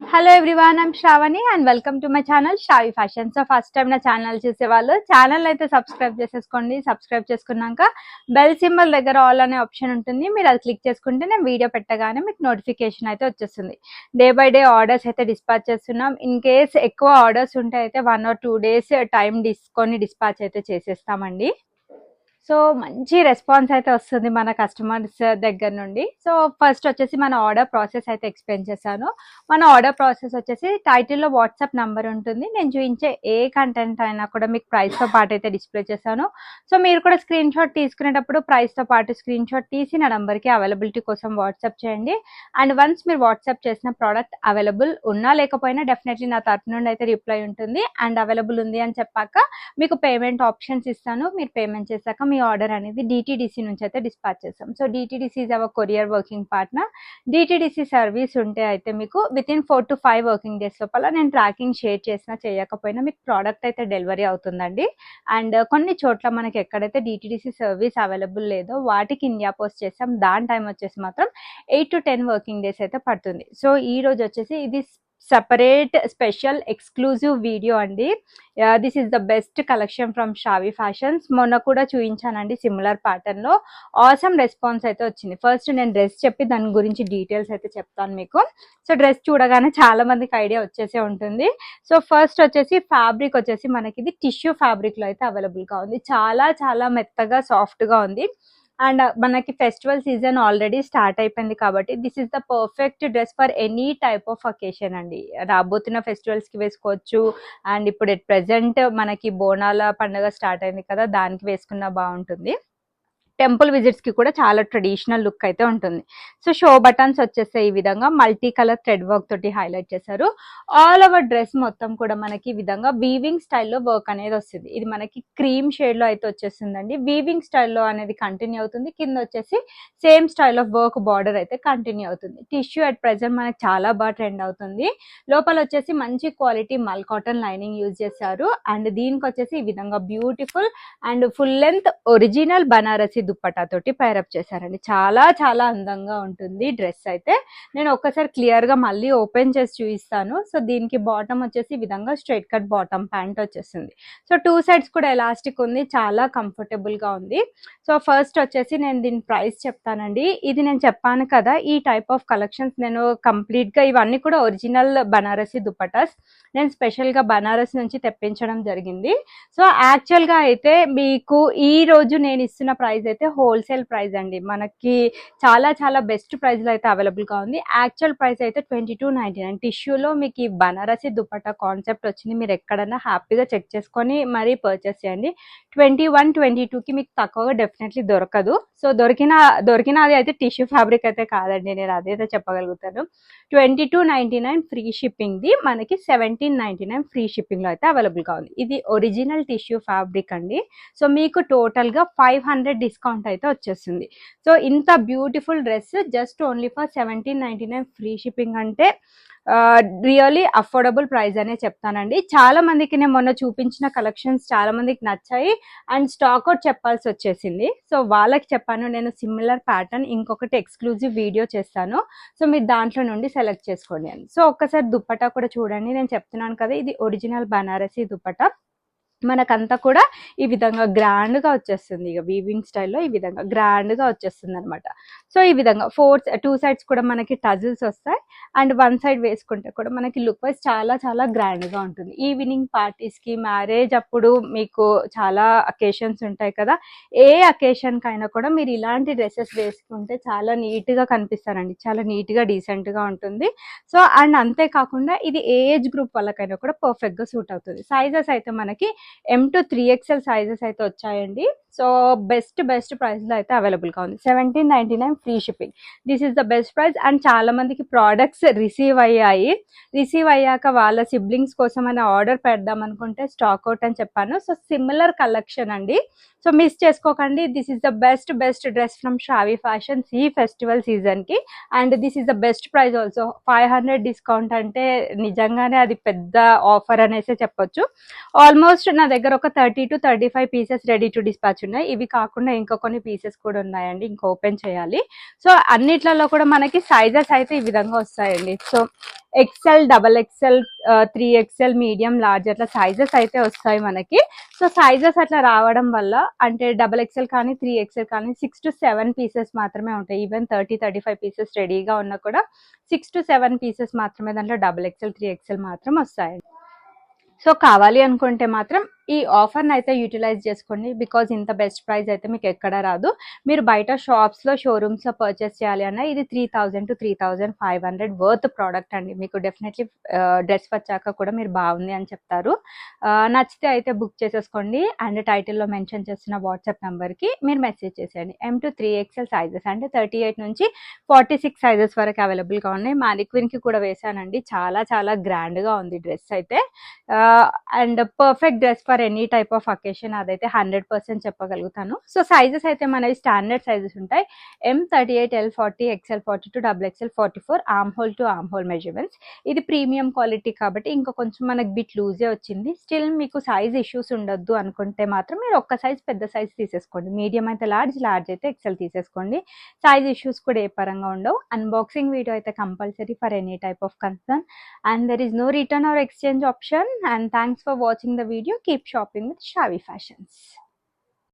Hello everyone, I'm Shravani and welcome to my channel Shavi fashion. So first time నా channel చూసేవాళ్ళు channel అయితే subscribe చేసేసుకోండి. Subscribe చేసుకున్నాక bell symbol దగ్గర ఆల్ అనే ఆప్షన్ ఉంటుంది. మీరు అది క్లిక్ చేసుకుంటే నేను వీడియో పెట్టగానే మీకు నోటిఫికేషన్ అయితే వచ్చేస్తుంది. డే బై డే ఆర్డర్స్ అయితే డిస్పాచ్ చేస్తున్నాం. ఇన్ కేస్ ఎక్కువ ఆర్డర్స్ ఉంటే అయితే 1 or 2 days టైం తీసుకొని డిస్పాచ్ అయితే చేసేస్తామండి. సో మంచి రెస్పాన్స్ అయితే వస్తుంది మన కస్టమర్స్ దగ్గర నుండి. సో ఫస్ట్ వచ్చేసి మన ఆర్డర్ ప్రాసెస్ అయితే ఎక్స్ప్లెయిన్ చేశాను. మన ఆర్డర్ ప్రాసెస్ వచ్చేసి టైటిల్లో వాట్సాప్ నంబర్ ఉంటుంది. నేను చూపించే ఏ కంటెంట్ అయినా కూడా మీకు ప్రైస్తో పాటు అయితే డిస్ప్లే చేశాను. సో మీరు కూడా స్క్రీన్ షాట్ తీసుకునేటప్పుడు ప్రైస్తో పాటు స్క్రీన్ షాట్ తీసి నా నెంబర్కి అవైలబిలిటీ కోసం వాట్సాప్ చేయండి. అండ్ వన్స్ మీరు వాట్సాప్ చేసిన ప్రోడక్ట్ అవైలబుల్ ఉన్నా లేకపోయినా డెఫినెట్లీ నా తరఫు నుండి అయితే రిప్లై ఉంటుంది. అండ్ అవైలబుల్ ఉంది అని చెప్పాక మీకు పేమెంట్ ఆప్షన్స్ ఇస్తాను. మీరు పేమెంట్ చేశాక మీ ఆర్డర్ అనేది డిటిడిసి నుంచి అయితే డిస్పాచ్ చేస్తాం. So DTDC is our courier working partner. DTDC service ఉంటే అయితే మీకు వితిన్ 4 to 5 వర్కింగ్ డేస్ లోపల నేను ట్రాకింగ్ షేర్ చేసినా చేయకపోయినా మీకు ప్రోడక్ట్ అయితే డెలివరీ అవుతుందండి. అండ్ కొన్ని చోట్ల మనకి ఎక్కడైతే డిటిడిసి సర్వీస్ అవైలబుల్ లేదో వాటికి ఇండియా పోస్ట్ చేస్తాం. దాని టైం వచ్చేసి మాత్రం 8 to 10 వర్కింగ్ డేస్ అయితే పడుతుంది. సో ఈ రోజు వచ్చేసి ఇది సెపరేట్ స్పెషల్ ఎక్స్క్లూజివ్ వీడియో అండి. This is the best collection from Shavi fashions. మొన్న కూడా చూపించానండి సిమిలర్ ప్యాటర్న్ లో. ఆసమ్ రెస్పాన్స్ అయితే వచ్చింది. ఫస్ట్ నేను డ్రెస్ చెప్పి దాని గురించి డీటెయిల్స్ అయితే చెప్తాను మీకు. సో డ్రెస్ చూడగానే చాలా మందికి ఐడియా వచ్చేసే ఉంటుంది. సో ఫస్ట్ వచ్చేసి ఫ్యాబ్రిక్ వచ్చేసి మనకి ఇది టిష్యూ ఫ్యాబ్రిక్ లో అయితే అవైలబుల్ గా ఉంది. చాలా చాలా మెత్తగా సాఫ్ట్ గా ఉంది. అండ్ మనకి ఫెస్టివల్ సీజన్ ఆల్రెడీ స్టార్ట్ అయిపోయింది కాబట్టి this is the perfect dress for any type of occasion అండి. రాబోతున్న ఫెస్టివల్స్ కి వేసుకోవచ్చు. అండ్ ఇప్పుడు ఎట్ ప్రెసెంట్ మనకి బోనాల పండుగ స్టార్ట్ అయింది కదా, దానికి వేసుకున్న బాగుంటుంది. టెంపుల్ విజిట్స్ కి కూడా చాలా ట్రెడిషనల్ లుక్ అయితే ఉంటుంది. సో షో బటన్స్ వచ్చేస్తాయి ఈ విధంగా మల్టీ కలర్ థ్రెడ్ వర్క్ తోటి హైలైట్ చేశారు. ఆల్ ఓవర్ డ్రెస్ మొత్తం కూడా మనకి ఈ విధంగా వీవింగ్ స్టైల్లో వర్క్ అనేది వస్తుంది. ఇది మనకి క్రీమ్ షేడ్ లో అయితే వచ్చేస్తుందండి. వీవింగ్ స్టైల్లో అనేది కంటిన్యూ అవుతుంది. కింద వచ్చేసి same style of work border అయితే కంటిన్యూ అవుతుంది. టిష్యూ అట్ ప్రెసెంట్ మనకి చాలా బాగా ట్రెండ్ అవుతుంది. లోపల వచ్చేసి మంచి క్వాలిటీ మల్ కాటన్ లైనింగ్ యూజ్ చేశారు. అండ్ దీనికి వచ్చేసి ఈ విధంగా beautiful and full length original Banarasi dupatta తోటి పైరప్ చేశారండి. చాలా చాలా అందంగా ఉంటుంది డ్రెస్ అయితే. నేను ఒక్కసారి క్లియర్ గా మళ్ళీ ఓపెన్ చేసి చూపిస్తాను. సో దీనికి బాటమ్ వచ్చేసి ఈ విధంగా స్ట్రైట్ కట్ బాటమ్ ప్యాంట్ వచ్చేసింది. సో 2 sides కూడా ఎలాస్టిక్ ఉంది. చాలా కంఫర్టబుల్ గా ఉంది. సో ఫస్ట్ వచ్చేసి నేను దీని ప్రైస్ చెప్తానండి. ఇది నేను చెప్పాను కదా, ఈ టైప్ ఆఫ్ కలెక్షన్స్ నేను కంప్లీట్ గా ఇవన్నీ కూడా ఒరిజినల్ బనారసి దుప్పటాస్ నేను స్పెషల్ గా బనారస్ నుంచి తెప్పించడం జరిగింది. సో యాక్చువల్ గా అయితే మీకు ఈ రోజు నేను ఇస్తున్న ప్రైస్ అయితే హోల్సేల్ ప్రైస్ అండి. మనకి చాలా చాలా బెస్ట్ ప్రైస్ లో అయితే అవైలబుల్ గా ఉంది. యాక్చువల్ ప్రైస్ అయితే 22.99. టిష్యూలో మీకు ఈ బనారసి దుపట్టా కాన్సెప్ట్ వచ్చింది. మీరు ఎక్కడన్నా హ్యాపీగా చెక్ చేసుకొని మరీ పర్చేస్ చేయండి. 21-22కి మీకు తక్కువగా డెఫినెట్లీ దొరకదు. సో దొరికిన అది అయితే టిష్యూ ఫ్యాబ్రిక్ అయితే కాదండి, నేను అదైతే చెప్పగలుగుతాను. 22.99 ఫ్రీ షిప్పింగ్ ది మనకి 17.99 ఫ్రీ షిప్పింగ్ లో అయితే అవైలబుల్ గా ఉంది. ఇది ఒరిజినల్ టిష్యూ ఫ్యాబ్రిక్ అండి. సో మీకు టోటల్ గా 500 డిస్కౌంట్ అయితే వచ్చేస్తుంది. సో ఇంత beautiful dress just only for 17.99 free shipping అంటే రియల్లీ అఫోర్డబుల్ ప్రైస్ అనే చెప్తానండి. చాలా మందికి నేను మొన్న చూపించిన కలెక్షన్స్ చాలా మందికి నచ్చాయి అండ్ స్టాక్ అవుట్ చెప్పాల్సి వచ్చేసింది. సో వాళ్ళకి చెప్పాను నేను సిమిలర్ ప్యాటర్న్ ఇంకొకటి ఎక్స్క్లూజివ్ వీడియో చేస్తాను. సో మీరు దాంట్లో నుండి సెలెక్ట్ చేసుకోండి అని. సో ఒక్కసారి దుప్పటా కూడా చూడండి. నేను చెప్తున్నాను కదా, ఇది ఒరిజినల్ బనారసి దుప్పటా. మనకంతా కూడా ఈ విధంగా గ్రాండ్ గా వచ్చేస్తుంది. ఇక వీవింగ్ స్టైల్లో ఈ విధంగా గ్రాండ్ గా వచ్చేస్తుంది అనమాట. సో ఈ విధంగా 2 sides కూడా మనకి టజిల్స్ వస్తాయి. అండ్ 1 side వేసుకుంటే కూడా మనకి లుక్ వైజ్ చాలా చాలా గ్రాండ్ గా ఉంటుంది. ఈవినింగ్ పార్టీస్ కి, మ్యారేజ్ అప్పుడు మీకు చాలా అకేషన్స్ ఉంటాయి కదా, ఏ అకేషన్ కైనా కూడా మీరు ఇలాంటి డ్రెస్సెస్ వేసుకుంటే చాలా నీట్ గా కనిపిస్తారండి. చాలా నీట్ గా డీసెంట్ గా ఉంటుంది. సో అండ్ అంతేకాకుండా ఇది ఏ ఏజ్ గ్రూప్ వాళ్ళకైనా కూడా పర్ఫెక్ట్ గా సూట్ అవుతుంది. సైజెస్ అయితే మనకి M to 3XL సైజెస్ అయితే వచ్చాయండి. సో బెస్ట్ ప్రైస్ లో అయితే అవైలబుల్ గా ఉంది. 17.99 free shipping. This is the best price. And చాలా మందికి ప్రోడక్ట్స్ రిసీవ్ అయ్యాక వాళ్ళ సిబ్లింగ్స్ కోసం అని ఆర్డర్ పెడదాం అనుకుంటే స్టాక్ అవుట్ అని చెప్పాను. సో సిమిలర్ కలెక్షన్ అండి. సో మిస్ చేసుకోకండి. This is the best dress from Shavi fashions ఈ ఫెస్టివల్ సీజన్ కి. And this is the best price also. 500 discount అంటే నిజంగానే అది పెద్ద ఆఫర్ అనేసి చెప్పొచ్చు. ఆల్మోస్ట్ నా దగ్గర ఒక 30 to 35 pieces ready to dispatch ఉన్నాయి. ఇవి కాకుండా ఇంకా కొన్ని పీసెస్ కూడా ఉన్నాయండి, ఇంకా ఓపెన్ చేయాలి. సో అన్నిట్లలో కూడా మనకి సైజెస్ అయితే ఈ విధంగా వస్తాయండి. So XL, double XL, 3XL, medium, large అట్లా సైజెస్ అయితే వస్తాయి మనకి. సో సైజెస్ అట్లా రావడం వల్ల అంటే డబల్ ఎక్సెల్ కానీ 3XL కానీ 6 to 7 పీసెస్ మాత్రమే ఉంటాయి. ఈవెన్ 30-35 పీసెస్ రెడీగా ఉన్నా కూడా 6 to 7 పీసెస్ మాత్రమే దాంట్లో డబల్ ఎక్సెల్, 3XL మాత్రం వస్తాయి. సో కావాలి అనుకుంటే మాత్రం ఈ ఆఫర్ని అయితే యూటిలైజ్ చేసుకోండి. బికాజ్ ఇంత బెస్ట్ ప్రైస్ అయితే మీకు ఎక్కడ రాదు. మీరు బయట షాప్స్లో, షోరూమ్స్లో పర్చేస్ చేయాలి అన్న ఇది 3000 to 3500 వర్త్ ప్రోడక్ట్ అండి. మీకు డెఫినెట్లీ డ్రెస్ వచ్చాక కూడా మీరు బాగుంది అని చెప్తారు. నచ్చితే అయితే బుక్ చేసేసుకోండి. అండ్ టైటిల్లో మెన్షన్ చేసిన వాట్సాప్ నెంబర్కి మీరు మెసేజ్ చేసేయండి. M to 3XL సైజెస్ అంటే 38 నుంచి 46 సైజెస్ వరకు అవైలబుల్గా ఉన్నాయి. మానిక్విన్కి కూడా వేసానండి. చాలా చాలా గ్రాండ్గా ఉంది డ్రెస్ అయితే. And perfect dress for any type of occasion అదైతే 100% చెప్పగలుగుతాను. సో సైజెస్ అయితే మనవి స్టాండర్డ్ సైజెస్ ఉంటాయి. M38, L40, XL42, XXL44 arm whole to arm whole measurements. ఇది ప్రీమియం క్వాలిటీ కాబట్టి ఇంకా కొంచెం మనకి బిట్ లూజే వచ్చింది. స్టిల్ మీకు సైజ్ ఇష్యూస్ ఉండొద్దు అనుకుంటే మాత్రం మీరు ఒక్క సైజ్ పెద్ద సైజ్ తీసేసుకోండి. మీడియం అయితే లార్జ్, లార్జ్ అయితే XL తీసేసుకోండి. సైజ్ ఇష్యూస్ కూడా ఏ పరంగా ఉండవు. అన్బాక్సింగ్ వీడియో అయితే compulsory for any type of concern and there is no return or exchange option. And thanks for watching the video. Keep shopping with Shavi Fashions.